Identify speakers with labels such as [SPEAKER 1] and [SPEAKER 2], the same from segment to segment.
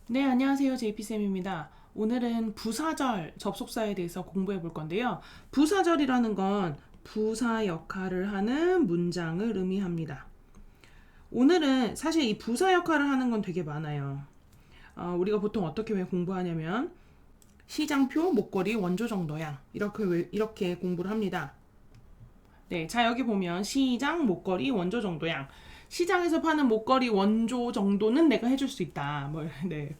[SPEAKER 1] 네, 안녕하세요. JP쌤입니다. 오늘은 부사절 접속사에 대해서 공부해 볼 건데요. 부사절이라는 건 부사 역할을 하는 문장을 의미합니다. 오늘은 사실 이 부사 역할을 하는 건 되게 많아요. 우리가 보통 어떻게 왜 공부하냐면 시장표, 목걸이, 원조 정도양 이렇게 공부를 합니다. 네, 자 여기 보면 시장, 목걸이, 원조 정도양. 시장에서 파는 목걸이 원조 정도는 내가 해줄 수 있다. 네,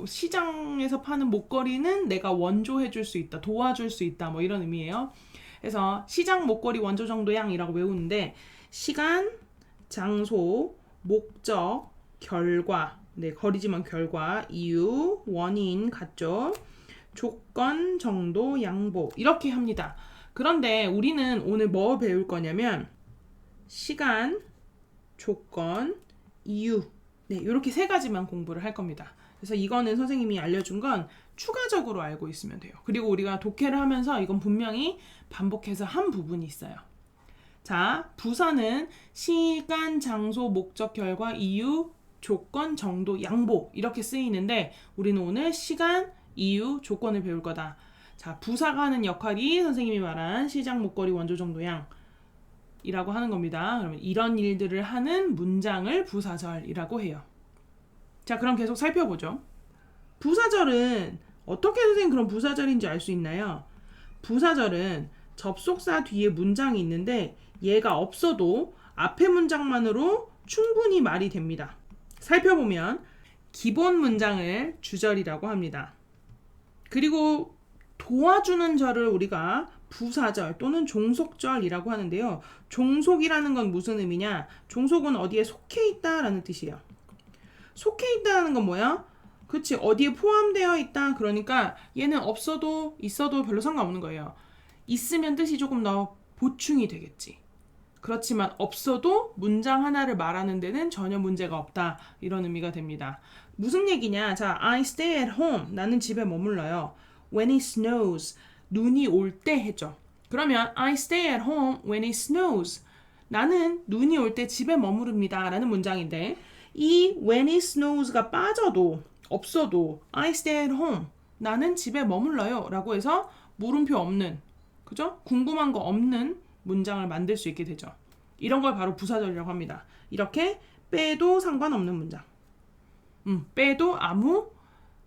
[SPEAKER 1] 시장에서 파는 목걸이는 내가 원조 해줄 수 있다, 도와줄 수 있다, 뭐 이런 의미예요. 그래서 시장, 목걸이, 원조 정도양이라고 외우는데 시간, 장소, 목적, 결과, 네, 거리지만 결과, 이유, 원인 같죠. 조건, 정도, 양보 이렇게 합니다. 그런데 우리는 오늘 뭐 배울 거냐면 시간, 조건, 이유 네, 이렇게 세 가지만 공부를 할 겁니다. 그래서 이거는 선생님이 알려준 건 추가적으로 알고 있으면 돼요. 그리고 우리가 독해를 하면서 이건 분명히 반복해서 한 부분이 있어요. 자, 부사는 시간, 장소, 목적, 결과, 이유, 조건, 정도, 양보 이렇게 쓰이는데 우리는 오늘 시간, 이유, 조건을 배울 거다. 자, 부사가 하는 역할이 선생님이 말한 시장, 목걸이, 원조, 정도, 양 이라고 하는 겁니다. 그러면 이런 일들을 하는 문장을 부사절이라고 해요. 자, 그럼 계속 살펴보죠. 부사절은 어떻게 선생님 그런 부사절인지 알 수 있나요? 부사절은 접속사 뒤에 문장이 있는데 얘가 없어도 앞에 문장만으로 충분히 말이 됩니다. 살펴보면 기본 문장을 주절이라고 합니다. 그리고 도와주는 절을 우리가 부사절 또는 종속절이라고 하는데요. 종속이라는 건 무슨 의미냐? 종속은 어디에 속해 있다라는 뜻이에요. 속해 있다는 건 뭐야? 그치, 어디에 포함되어 있다. 그러니까 얘는 없어도 있어도 별로 상관없는 거예요. 있으면 뜻이 조금 더 보충이 되겠지. 그렇지만 없어도 문장 하나를 말하는 데는 전혀 문제가 없다. 이런 의미가 됩니다. 무슨 얘기냐? 자, I stay at home. 나는 집에 머물러요. When it snows. 눈이 올 때 해줘. 그러면 I stay at home when it snows. 나는 눈이 올 때 집에 머무릅니다. 라는 문장인데 이 when it snows가 빠져도 없어도 I stay at home. 나는 집에 머물러요. 라고 해서 물음표 없는 그죠? 궁금한 거 없는 문장을 만들 수 있게 되죠. 이런 걸 바로 부사절이라고 합니다. 이렇게 빼도 상관없는 문장. 빼도 아무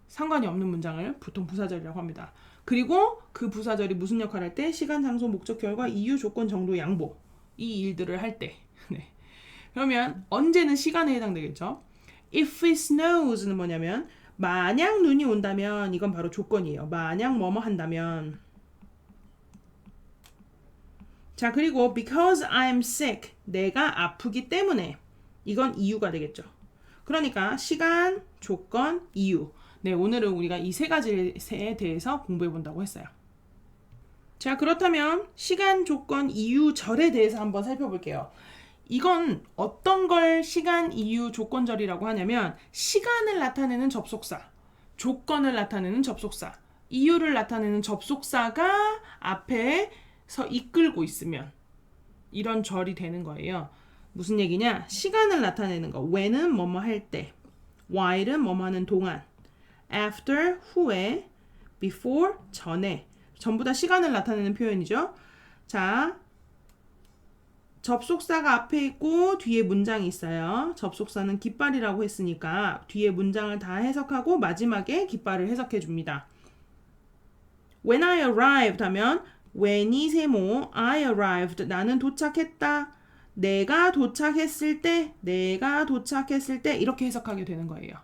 [SPEAKER 1] 상관이 없는 문장을 보통 부사절이라고 합니다. 그리고 그 부사절이 무슨 역할을 할 때? 시간, 장소, 목적, 결과, 이유, 조건, 정도, 양보. 이 일들을 할 때. 네. 그러면 언제는 시간에 해당되겠죠? If it snows는 뭐냐면 만약 눈이 온다면 이건 바로 조건이에요. 만약 뭐뭐 한다면 자, 그리고 because I'm sick. 내가 아프기 때문에. 이건 이유가 되겠죠. 그러니까 시간, 조건, 이유. 네, 오늘은 우리가 이 세 가지에 대해서 공부해 본다고 했어요. 자, 그렇다면 시간, 조건, 이유, 절에 대해서 한번 살펴볼게요. 이건 어떤 걸 시간, 이유, 조건절이라고 하냐면 시간을 나타내는 접속사, 조건을 나타내는 접속사, 이유를 나타내는 접속사가 앞에서 이끌고 있으면 이런 절이 되는 거예요. 무슨 얘기냐? 시간을 나타내는 거. when은 뭐뭐 할 때, while은 뭐뭐 하는 동안, after 후에, before 전에. 전부 다 시간을 나타내는 표현이죠. 자, 접속사가 앞에 있고 뒤에 문장이 있어요. 접속사는 깃발이라고 했으니까 뒤에 문장을 다 해석하고 마지막에 깃발을 해석해 줍니다. When I arrived 하면 when이 세모, I arrived 나는 도착했다. 내가 도착했을 때 이렇게 해석하게 되는 거예요.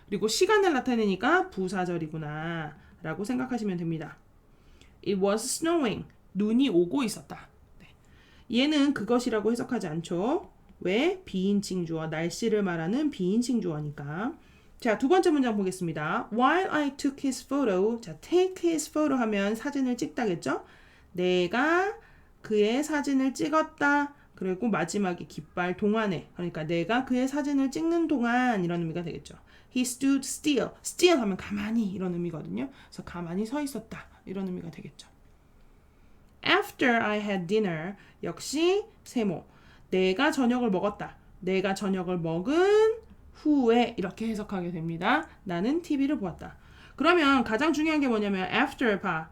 [SPEAKER 1] 그리고 시간을 나타내니까 부사절이구나 라고 생각하시면 됩니다. It was snowing. 눈이 오고 있었다. 얘는 그것이라고 해석하지 않죠. 왜? 비인칭 주어, 날씨를 말하는 비인칭 주어니까. 자, 두 번째 문장 보겠습니다. While I took his photo. 자, take his photo 하면 사진을 찍다겠죠? 내가 그의 사진을 찍었다. 그리고 마지막에 깃발 동안에. 그러니까 내가 그의 사진을 찍는 동안 이런 의미가 되겠죠. He stood still. still 하면 가만히 이런 의미거든요. 그래서 가만히 서 있었다. 이런 의미가 되겠죠. After I had dinner 역시 세모. 내가 저녁을 먹었다. 내가 저녁을 먹은 후에 이렇게 해석하게 됩니다. 나는 TV를 보았다. 그러면 가장 중요한 게 뭐냐면 after 봐.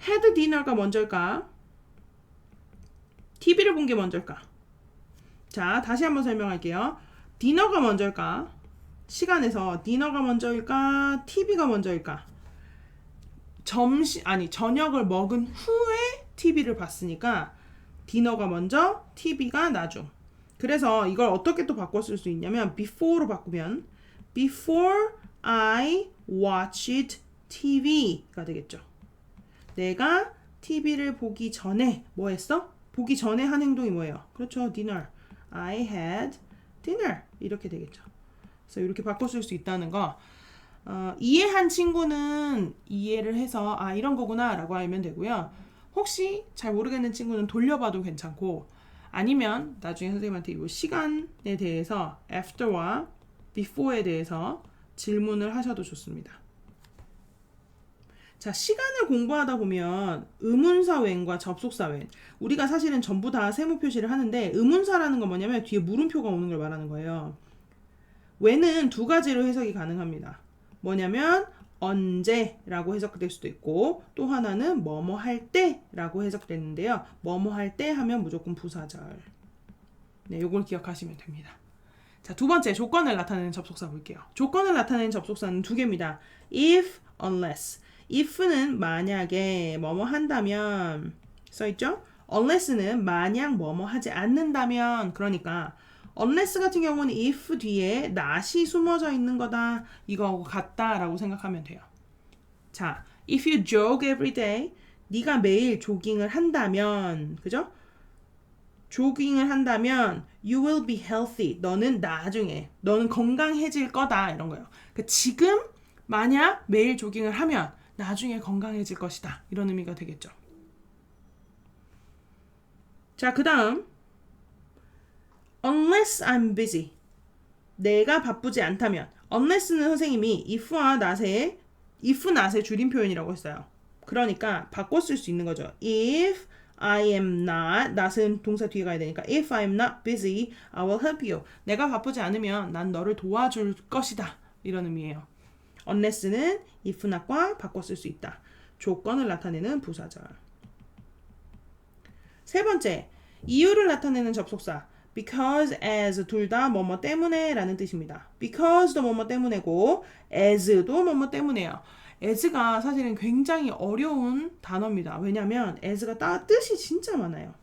[SPEAKER 1] had dinner가 먼저일까? TV를 본 게 먼저일까? 자, 다시 한번 설명할게요. 디너가 먼저일까? 시간에서 디너가 먼저일까? TV가 먼저일까? 저녁을 먹은 후에 TV를 봤으니까 디너가 먼저, TV가 나중. 그래서 이걸 어떻게 또 바꿔 쓸 수 있냐면 before로 바꾸면 before I watched TV가 되겠죠. 내가 TV를 보기 전에 뭐 했어? 보기 전에 한 행동이 뭐예요? 그렇죠. dinner. I had dinner. 이렇게 되겠죠. 그래서 이렇게 바꿔 쓸 수 있다는 거. 이해한 친구는 이해를 해서 아 이런 거구나 라고 알면 되고요. 혹시 잘 모르겠는 친구는 돌려봐도 괜찮고 아니면 나중에 선생님한테 이 시간에 대해서 after와 before에 대해서 질문을 하셔도 좋습니다. 자, 시간을 공부하다 보면 의문사 when과 접속사 when 우리가 사실은 전부 다 세모 표시를 하는데 의문사라는 건 뭐냐면 뒤에 물음표가 오는 걸 말하는 거예요. when은 두 가지로 해석이 가능합니다. 뭐냐면 언제라고 해석될 수도 있고 또 하나는 뭐뭐 할 때라고 해석되는데요. 뭐뭐 할 때 하면 무조건 부사절. 네, 요걸 기억하시면 됩니다. 자, 두 번째 조건을 나타내는 접속사 볼게요. 조건을 나타내는 접속사는 두 개입니다. if, unless. if는 만약에 뭐뭐 한다면 써있죠? unless는 만약 뭐뭐 하지 않는다면 그러니까 unless 같은 경우는 if 뒤에 not이 숨어져 있는 거다. 이거하고 같다라고 생각하면 돼요. 자, if you jog every day, 네가 매일 조깅을 한다면, 그죠? 조깅을 한다면 you will be healthy. 너는 나중에, 너는 건강해질 거다. 이런 거예요. 그러니까 지금 만약 매일 조깅을 하면 나중에 건강해질 것이다. 이런 의미가 되겠죠. 자, 그 다음 unless I'm busy. 내가 바쁘지 않다면 unless는 선생님이 if와 not의 줄임 표현이라고 했어요. 그러니까 바꿔 쓸 수 있는 거죠. If I am not, not은 동사 뒤에 가야 되니까 if I am not busy, I will help you. 내가 바쁘지 않으면 난 너를 도와줄 것이다. 이런 의미예요. unless는 if not과 바꿔 쓸 수 있다. 조건을 나타내는 부사절. 세 번째, 이유를 나타내는 접속사. because, as 둘 다 뭐뭐 때문에 라는 뜻입니다. because도 뭐뭐 때문에고 as도 뭐뭐 때문에요. as가 사실은 굉장히 어려운 단어입니다. 왜냐면 as가 뜻이 진짜 많아요.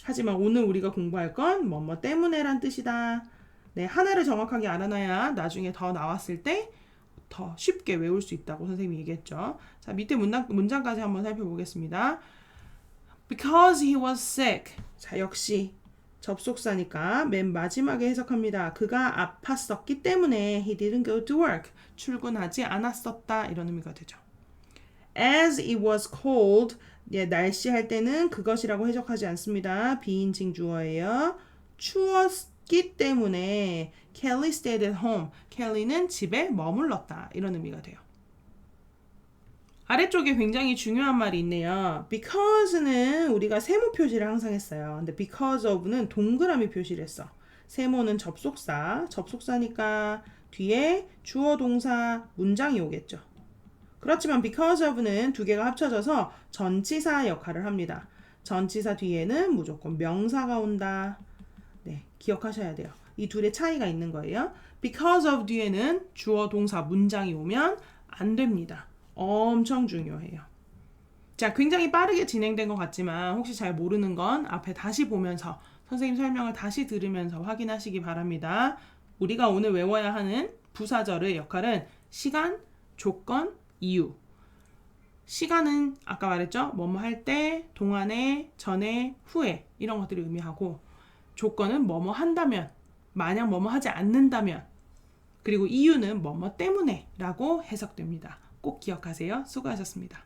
[SPEAKER 1] 하지만 오늘 우리가 공부할 건 뭐뭐 때문에 란 뜻이다. 네, 하나를 정확하게 알아놔야 나중에 더 나왔을 때 더 쉽게 외울 수 있다고 선생님이 얘기했죠. 자, 밑에 문장까지 한번 살펴보겠습니다. Because he was sick. 자, 역시 접속사니까 맨 마지막에 해석합니다. 그가 아팠었기 때문에 he didn't go to work. 출근하지 않았었다. 이런 의미가 되죠. As it was cold. 예, 날씨 할 때는 그것이라고 해석하지 않습니다. 비인칭 주어예요. 추웠기 때문에 Kelly stayed at home. 켈리는 집에 머물렀다. 이런 의미가 돼요. 아래쪽에 굉장히 중요한 말이 있네요. because는 우리가 세모 표시를 항상 했어요. 근데 because of는 동그라미 표시를 했어. 세모는 접속사니까 뒤에 주어 동사 문장이 오겠죠. 그렇지만 because of는 두 개가 합쳐져서 전치사 역할을 합니다. 전치사 뒤에는 무조건 명사가 온다. 네, 기억하셔야 돼요. 이 둘의 차이가 있는 거예요. because of 뒤에는 주어 동사 문장이 오면 안 됩니다. 엄청 중요해요. 자, 굉장히 빠르게 진행된 것 같지만 혹시 잘 모르는 건 앞에 다시 보면서 선생님 설명을 다시 들으면서 확인하시기 바랍니다. 우리가 오늘 외워야 하는 부사절의 역할은 시간, 조건, 이유. 시간은 아까 말했죠? 뭐뭐 할 때, 동안에, 전에, 후에 이런 것들을 의미하고 조건은 뭐뭐 한다면, 만약 뭐뭐 하지 않는다면 그리고 이유는 뭐뭐 때문에 라고 해석됩니다. 꼭 기억하세요. 수고하셨습니다.